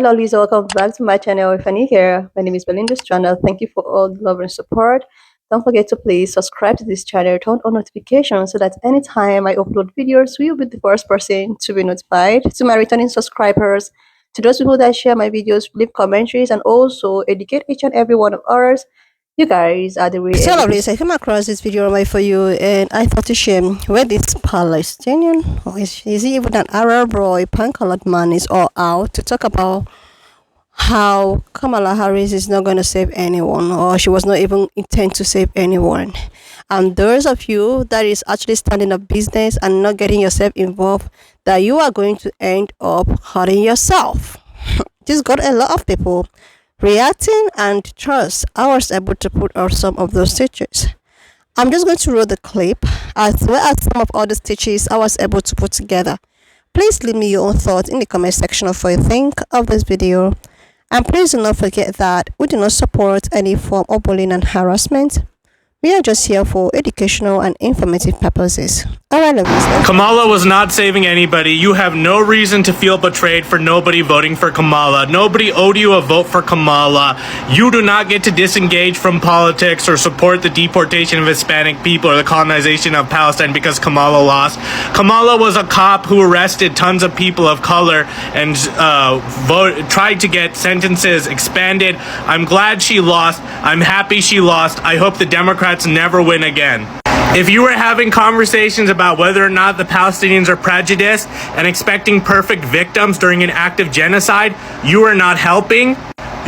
Hello Lisa, welcome back to my channel. If you're new here, my name is Belinda's channel. Thank you for all the love and support. Don't forget to please subscribe to this channel, turn on notifications so that anytime I upload videos, you'll be the first person to be notified. To my returning subscribers, to those people that share my videos, leave commentaries, and also educate each and every one of ours. You guys are the real So MVP. lovely. So I came across this video on my For You, and I thought to share where this Palestinian, or is he even an Arab or a pan-colored man, is all out to talk about how Kamala Harris is not going to save anyone, or she was not even intent to save anyone. And those of you that is actually standing up business and not getting yourself involved, that you are going to end up hurting yourself. This got a lot of people reacting, and trust, I was able to put out some of those stitches. I'm just going to roll the clip as well as some of other stitches I was able to put together. Please leave me your own thoughts in the comment section of what you think of this video. And please do not forget that we do not support any form of bullying and harassment. We are just here for educational and informative purposes. Alright, ladies. Kamala was not saving anybody. You have no reason to feel betrayed for nobody voting for Kamala. Nobody owed you a vote for Kamala. You do not get to disengage from politics or support the deportation of Hispanic people or the colonization of Palestine because Kamala lost. Kamala was a cop who arrested tons of people of color and tried to get sentences expanded. I'm glad she lost. I'm happy she lost. I hope the Democrats never win again. If you were having conversations about whether or not the Palestinians are prejudiced and expecting perfect victims during an act of genocide, you are not helping.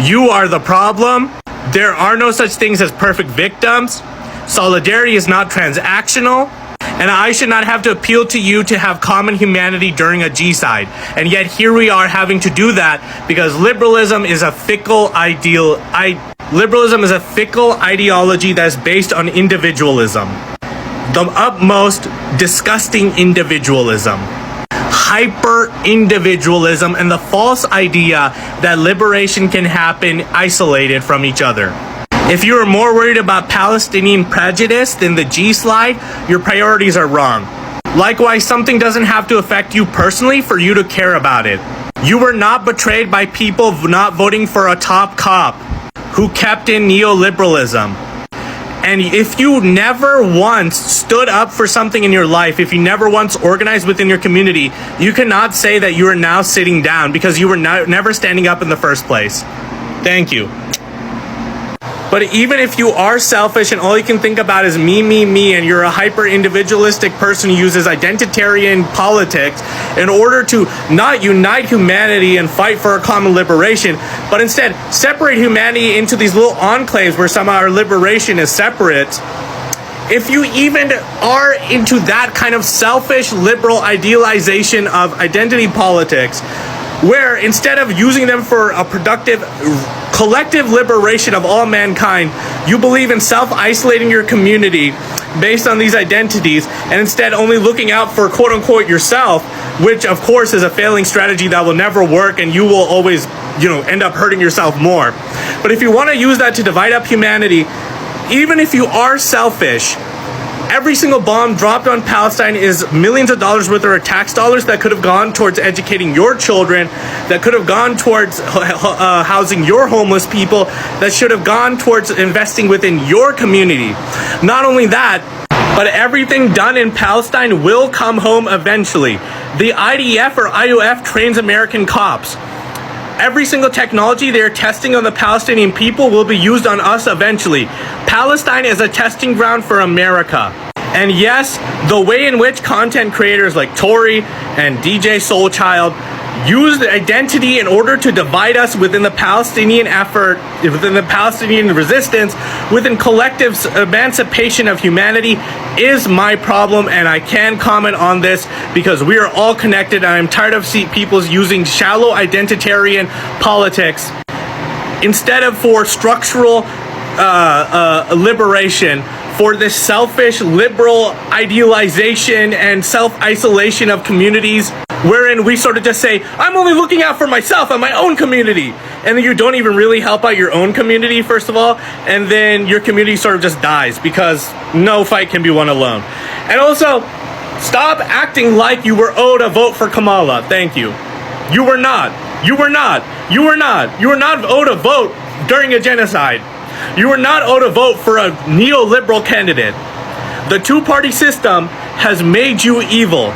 You are the problem. There are no such things as perfect victims. Solidarity is not transactional. And I should not have to appeal to you to have common humanity during a G-side. And yet here we are having to do that because liberalism is a fickle Liberalism is a fickle ideology that is based on individualism. The utmost disgusting individualism. Hyper-individualism and the false idea that liberation can happen isolated from each other. If you are more worried about Palestinian prejudice than the G-slide, your priorities are wrong. Likewise, something doesn't have to affect you personally for you to care about it. You were not betrayed by people not voting for a top cop who kept in neoliberalism. And if you never once stood up for something in your life, if you never once organized within your community, you cannot say that you are now sitting down because you were never standing up in the first place. Thank you. But even if you are selfish and all you can think about is me, and you're a hyper-individualistic person who uses identitarian politics in order to not unite humanity and fight for a common liberation, but instead separate humanity into these little enclaves where somehow our liberation is separate, if you even are into that kind of selfish liberal idealization of identity politics, where instead of using them for a productive collective liberation of all mankind, you believe in self-isolating your community based on these identities and instead only looking out for quote-unquote yourself, which of course is a failing strategy that will never work and you will always, end up hurting yourself more. But if you want to use that to divide up humanity, even if you are selfish, every single bomb dropped on Palestine is millions of dollars worth of tax dollars that could have gone towards educating your children, that could have gone towards housing your homeless people, that should have gone towards investing within your community. Not only that, but everything done in Palestine will come home eventually. The IDF or IOF trains American cops. Every single technology they're testing on the Palestinian people will be used on us eventually. Palestine is a testing ground for America. And yes, the way in which content creators like Tory and DJ Soulchild use the identity in order to divide us within the Palestinian effort, within the Palestinian resistance, within collective emancipation of humanity is my problem, and I can comment on this because we are all connected, and I'm tired of people using shallow identitarian politics instead of for structural liberation, for this selfish liberal idealization and self-isolation of communities, wherein we sort of just say, I'm only looking out for myself and my own community, and then you don't even really help out your own community, first of all, and then your community sort of just dies because no fight can be won alone. And also, stop acting like you were owed a vote for Kamala. Thank you. You were not. You were not. You were not. You were not owed a vote during a genocide. You were not owed a vote for a neoliberal candidate. The two-party system has made you evil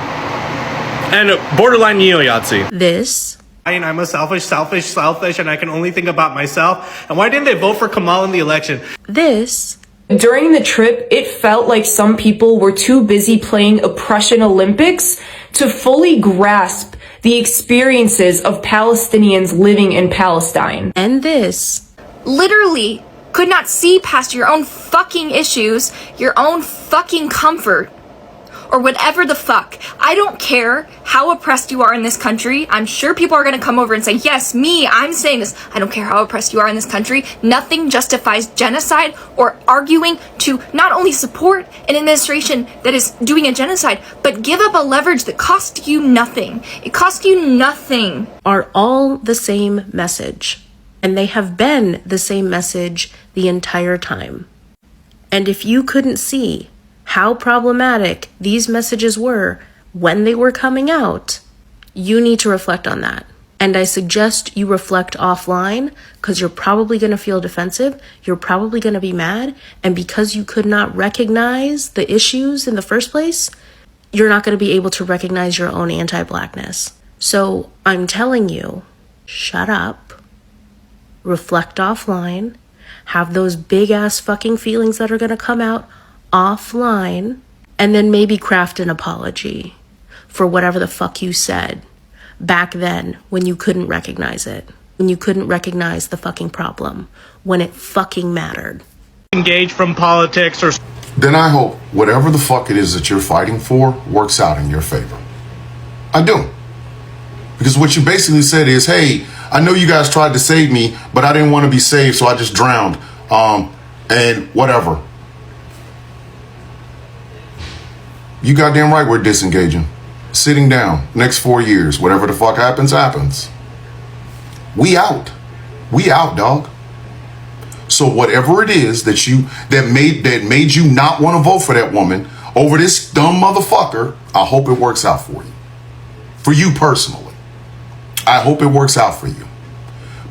and borderline neo-Yahtzee. This. I'm a selfish, and I can only think about myself. And why didn't they vote for Kamal in the election? This. During the trip, it felt like some people were too busy playing Oppression Olympics to fully grasp the experiences of Palestinians living in Palestine. And this. Literally could not see past your own fucking issues, your own fucking comfort, or whatever the fuck. I don't care how oppressed you are in this country. I'm sure people are going to come over and say, yes, me, I'm saying this. I don't care how oppressed you are in this country. Nothing justifies genocide or arguing to not only support an administration that is doing a genocide, but give up a leverage that costs you nothing. It costs you nothing. Are all the same message. And they have been the same message the entire time. And if you couldn't see how problematic these messages were when they were coming out, you need to reflect on that. And I suggest you reflect offline, because you're probably going to feel defensive. You're probably going to be mad. And because you could not recognize the issues in the first place, you're not going to be able to recognize your own anti-blackness. So I'm telling you, shut up, reflect offline, have those big ass fucking feelings that are going to come out offline, and then maybe craft an apology for whatever the fuck you said back then when you couldn't recognize it, when you couldn't recognize the fucking problem, when it fucking mattered. Engage from politics or... Then I hope whatever the fuck it is that you're fighting for works out in your favor. I do. Because what you basically said is, hey, I know you guys tried to save me, but I didn't want to be saved, so I just drowned. And whatever. You goddamn right we're disengaging. Sitting down. Next 4 years. Whatever the fuck happens, happens. We out. We out, dog. So whatever it is that made you not want to vote for that woman over this dumb motherfucker, I hope it works out for you. For you personally. I hope it works out for you.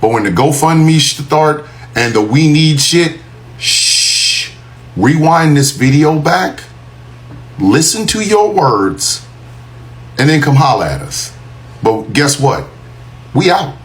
But when the GoFundMe start and the we need shit, shh. Rewind this video back. Listen to your words and then come holler at us. But guess what? We out.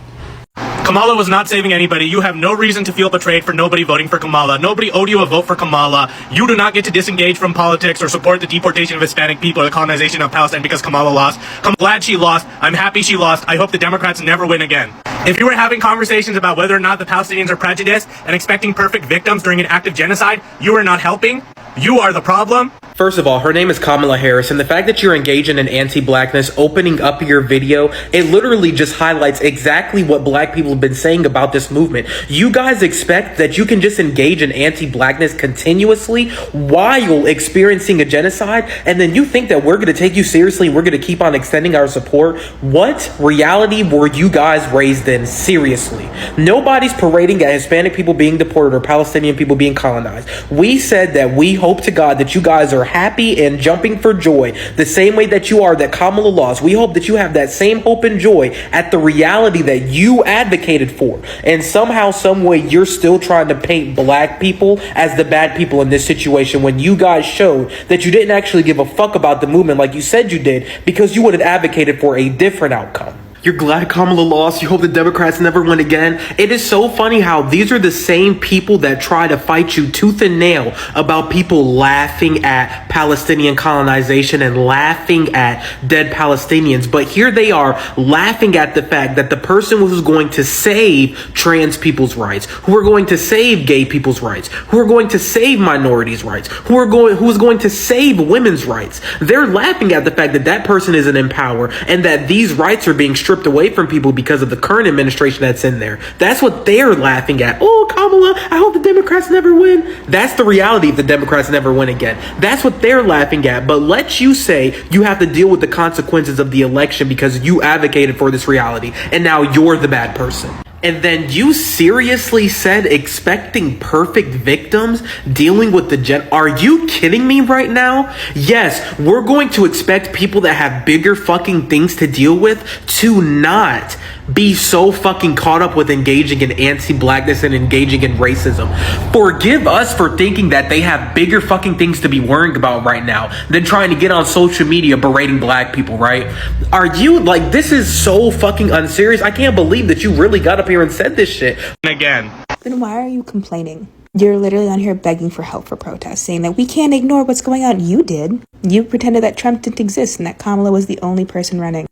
Kamala was not saving anybody. You have no reason to feel betrayed for nobody voting for Kamala. Nobody owed you a vote for Kamala. You do not get to disengage from politics or support the deportation of Hispanic people or the colonization of Palestine because Kamala lost. I'm glad she lost. I'm happy she lost. I hope the Democrats never win again. If you were having conversations about whether or not the Palestinians are prejudiced and expecting perfect victims during an act of genocide, you are not helping. You are the problem. First of all, her name is Kamala Harris, and the fact that you're engaging in anti-blackness, opening up your video, it literally just highlights exactly what black people have been saying about this movement. You guys expect that you can just engage in anti-blackness continuously while experiencing a genocide, and then you think that we're going to take you seriously, we're going to keep on extending our support? What reality were you guys raised in? Seriously. Nobody's parading at Hispanic people being deported or Palestinian people being colonized. We said that we hope to God that you guys are happy and jumping for joy the same way that you are that Kamala lost. We hope that you have that same hope and joy at the reality that you advocated for. And somehow, some way, you're still trying to paint black people as the bad people in this situation when you guys showed that you didn't actually give a fuck about the movement like you said you did, because you would have advocated for a different outcome. You're glad Kamala lost. You hope the Democrats never win again. It is so funny how these are the same people that try to fight you tooth and nail about people laughing at Palestinian colonization and laughing at dead Palestinians. But here they are laughing at the fact that the person who's going to save trans people's rights, who are going to save gay people's rights, who are going to save minorities' rights, who is going to save women's rights, they're laughing at the fact that that person isn't in power and that these rights are being stripped away from people because of the current administration that's in there. That's what they're laughing at. Oh, Kamala, I hope the Democrats never win. That's the reality if the Democrats never win again. That's what they're laughing at. But let you say you have to deal with the consequences of the election because you advocated for this reality and now you're the bad person. And then you seriously said expecting perfect victims dealing with the Are you kidding me right now? Yes, we're going to expect people that have bigger fucking things to deal with to not be so fucking caught up with engaging in anti-blackness and engaging in racism. Forgive us for thinking that they have bigger fucking things to be worrying about right now than trying to get on social media berating black people, right? Are you, like, this is so fucking unserious. I can't believe that you really got up here and said this shit. Again. Then why are you complaining? You're literally on here begging for help for protests, saying that we can't ignore what's going on. You did. You pretended that Trump didn't exist and that Kamala was the only person running.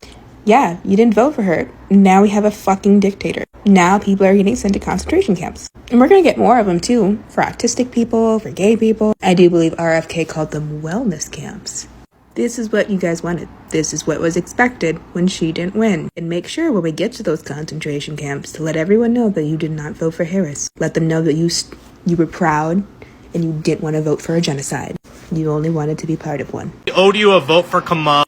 Yeah, you didn't vote for her. Now we have a fucking dictator. Now people are getting sent to concentration camps. And we're gonna get more of them too, for autistic people, for gay people. I do believe RFK called them wellness camps. This is what you guys wanted. This is what was expected when she didn't win. And make sure when we get to those concentration camps to let everyone know that you did not vote for Harris. Let them know that you were proud and you didn't want to vote for a genocide. You only wanted to be part of one. We owed you a vote for Kamala.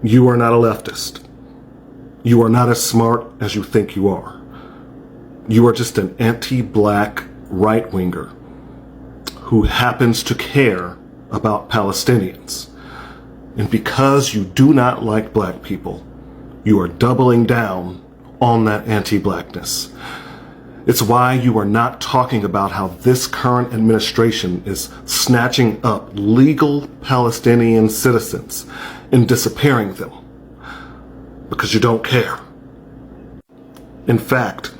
You are not a leftist. You are not as smart as you think you are. You are just an anti-black right-winger who happens to care about Palestinians. And because you do not like black people, you are doubling down on that anti-blackness. It's why you are not talking about how this current administration is snatching up legal Palestinian citizens and disappearing them. Because you don't care. In fact,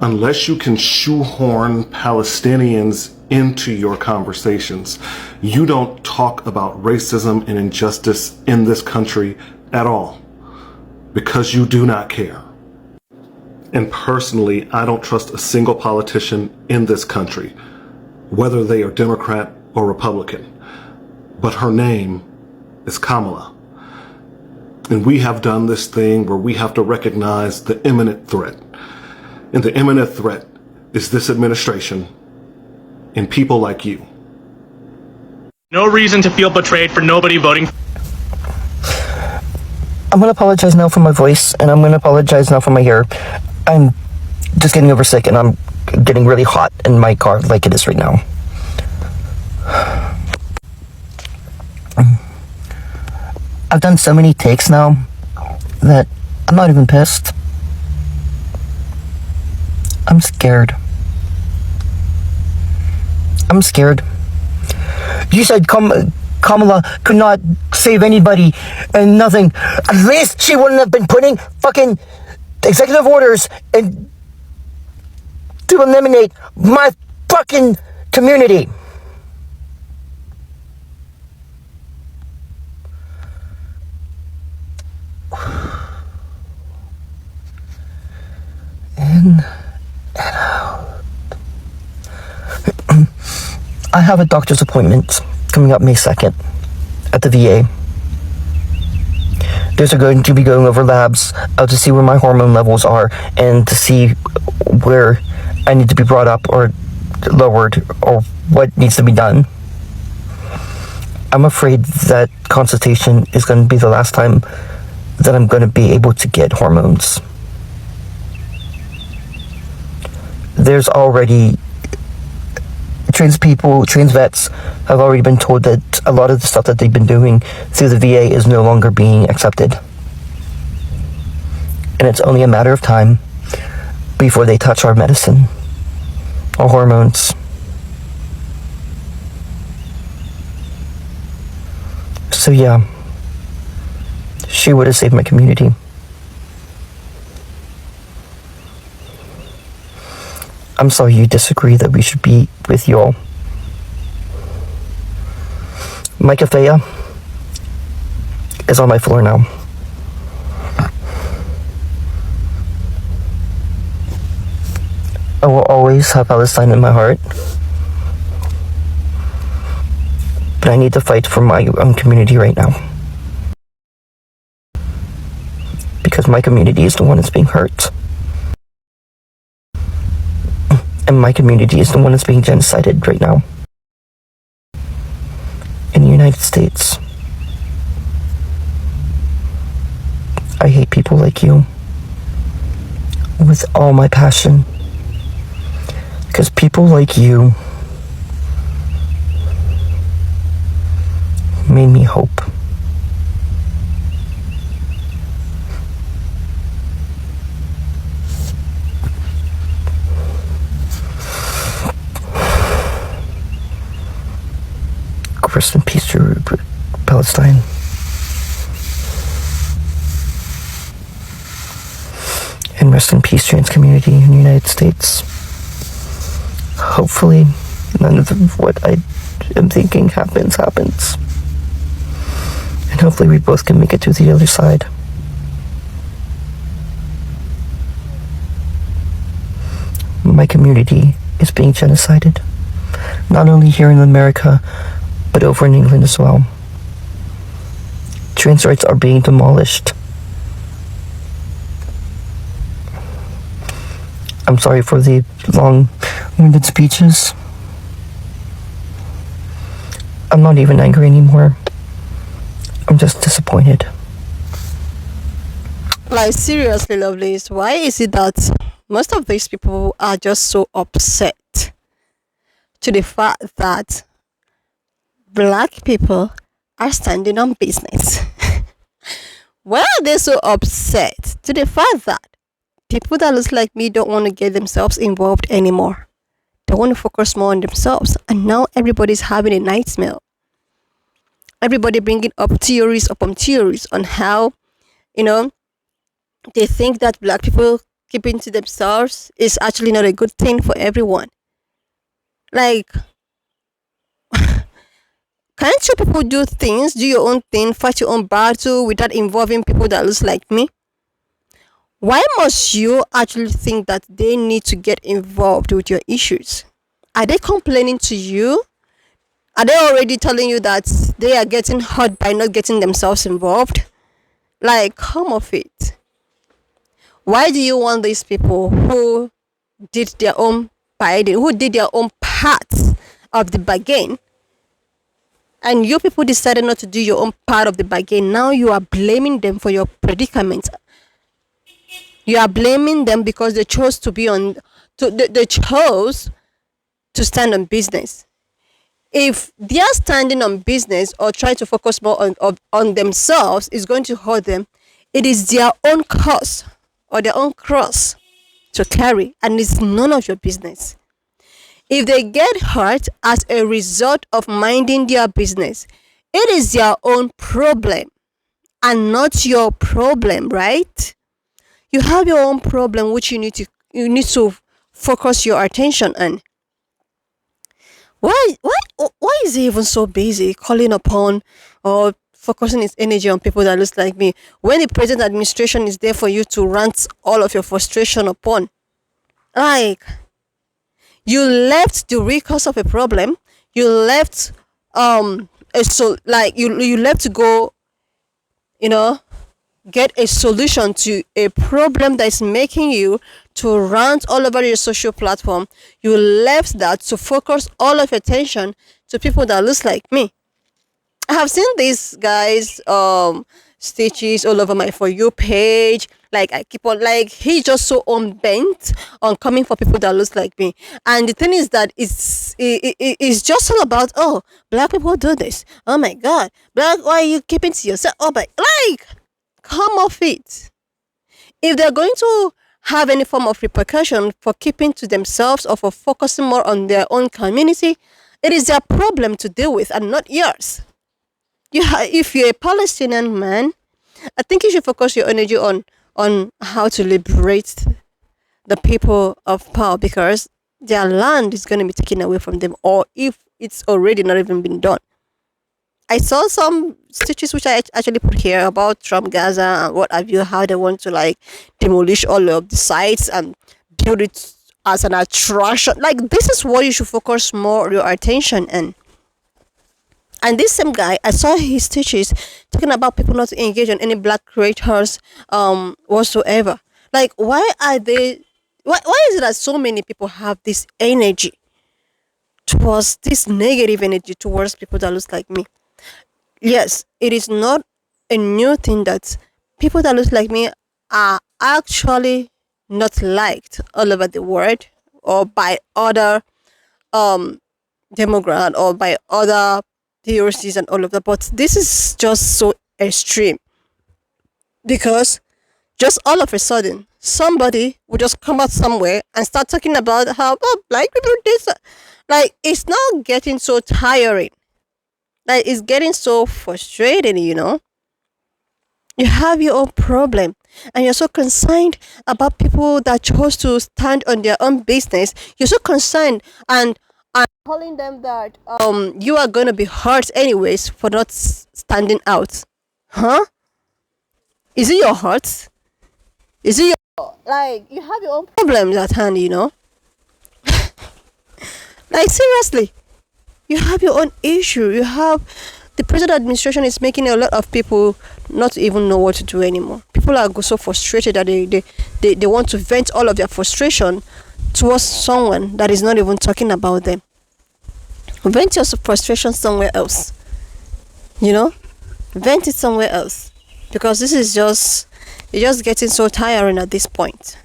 unless you can shoehorn Palestinians into your conversations, you don't talk about racism and injustice in this country at all. Because you do not care. And personally, I don't trust a single politician in this country, whether they are Democrat or Republican. But her name is Kamala. And we have done this thing where we have to recognize the imminent threat. And the imminent threat is this administration and people like you. No reason to feel betrayed for nobody voting. I'm going to apologize now for my voice, and I'm going to apologize now for my hair. I'm just getting over sick, and I'm getting really hot in my car like it is right now. I've done so many takes now that I'm not even pissed. I'm scared. I'm scared. You said Kamala could not save anybody and nothing. At least she wouldn't have been putting fucking executive orders and to eliminate my fucking community. In and out. I have a doctor's appointment coming up May 2nd at the VA. They're going to be going over labs to see where my hormone levels are and to see where I need to be brought up or lowered or what needs to be done. I'm afraid that consultation is going to be the last time that I'm going to be able to get hormones. There's already trans vets have already been told that a lot of the stuff that they've been doing through the VA is no longer being accepted. And it's only a matter of time before they touch our medicine, our hormones. So yeah, she would have saved my community. I'm sorry you disagree that we should be with y'all. My kafaya is on my floor now. I will always have Palestine in my heart. But I need to fight for my own community right now. Because my community is the one that's being hurt. And my community is the one that's being genocided right now. In the United States. I hate people like you. With all my passion. Because people like you made me hope. Palestine. And rest in peace, trans community in the United States. Hopefully, none of what I am thinking happens. And hopefully we both can make it to the other side. My community is being genocided. Not only here in America, but over in England as well. Trans rights are being demolished. I'm sorry for the long-winded speeches. I'm not even angry anymore. I'm just disappointed. Like, seriously, lovelies, why is it that most of these people are just so upset to the fact that black people are standing on business? Why are they so upset to the fact that people that look like me don't want to get themselves involved anymore? They want to focus more on themselves, and now everybody's having a nightmare. Everybody bringing up theories upon theories on how, they think that black people keeping to themselves is actually not a good thing for everyone. Like, can't you people do things, do your own thing, fight your own battle without involving people that looks like me? Why must you actually think that they need to get involved with your issues? Are they complaining to you? Are they already telling you that they are getting hurt by not getting themselves involved? Like, come off it. Why do you want these people who did their own bidding, who did their own part of the bargain, and you people decided not to do your own part of the bargain? Now you are blaming them for your predicament. You are blaming them because they chose to be on, they chose to stand on business. If they are standing on business or trying to focus more on themselves is going to hurt them, it is their own cause or their own cross to carry, and it's none of your business. If they get hurt as a result of minding their business, it is their own problem and not your problem, right? You have your own problem which you need to focus your attention on. Why is he even so busy calling upon or focusing his energy on people that looks like me when the present administration is there for you to rant all of your frustration upon? Like, you left the root cause of a problem. You left you left to go, get a solution to a problem that is making you to rant all over your social platform. You left that to focus all of your attention to people that looks like me. I have seen these guys stitches all over my For You page. Like, I keep on, like, he's just so unbent on coming for people that looks like me. And the thing is that it's just all about, oh, black people do this, oh my god, black, why are you keeping to yourself? Oh my, like, come off it. If they're going to have any form of repercussion for keeping to themselves or for focusing more on their own community, it is their problem to deal with and not yours. If you're a Palestinian man, I think you should focus your energy on how to liberate the people of Pal, because their land is going to be taken away from them, or if it's already not even been done. I saw some stitches which I actually put here about Trump Gaza and what have you, how they want to like demolish all of the sites and build it as an attraction. Like, this is what you should focus more your attention in. And this same guy, I saw his stitches talking about people not to engage on any black creators whatsoever. Like, why is it that so many people have this energy towards this negative energy towards people that looks like me? Yes, it is not a new thing that people that look like me are actually not liked all over the world or by other demographics or by other theories and all of that. But this is just so extreme because just all of a sudden somebody will just come out somewhere and start talking about how black people this. Like, it's now getting so tiring. Like, it's getting so frustrating, you know. You have your own problem, and you're so concerned about people that chose to stand on their own business. You're so concerned and telling them that you are going to be hurt anyways for not standing out. Huh? Is it your heart? Is it your, like, you have your own problems at hand, you know? Like, seriously, you have your own issue. You have the present administration is making a lot of people not even know what to do anymore. People are so frustrated that they want to vent all of their frustration towards someone that is not even talking about them. Vent your frustration somewhere else, you know. Vent it somewhere else, because this is just, you're just getting so tiring at this point.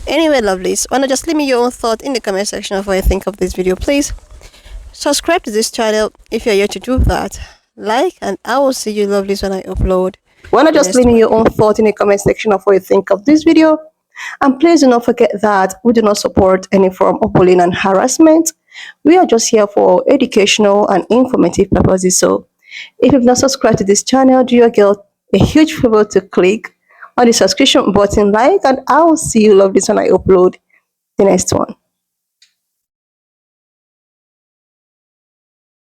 Anyway, lovelies, wanna just leave me your own thought in the comment section of what you think of this video, please. Subscribe to this channel if you're yet to do that. Like, and I will see you lovelies when I upload. Wanna the just next leave me one. your own thought in the comment section of what you think of this video. And please do not forget that we do not support any form of bullying and harassment. We are just here for educational and informative purposes. So if you've not subscribed to this channel, do your girl a huge favor to click on the subscription button, like, and I will see you lovelies when I upload the next one.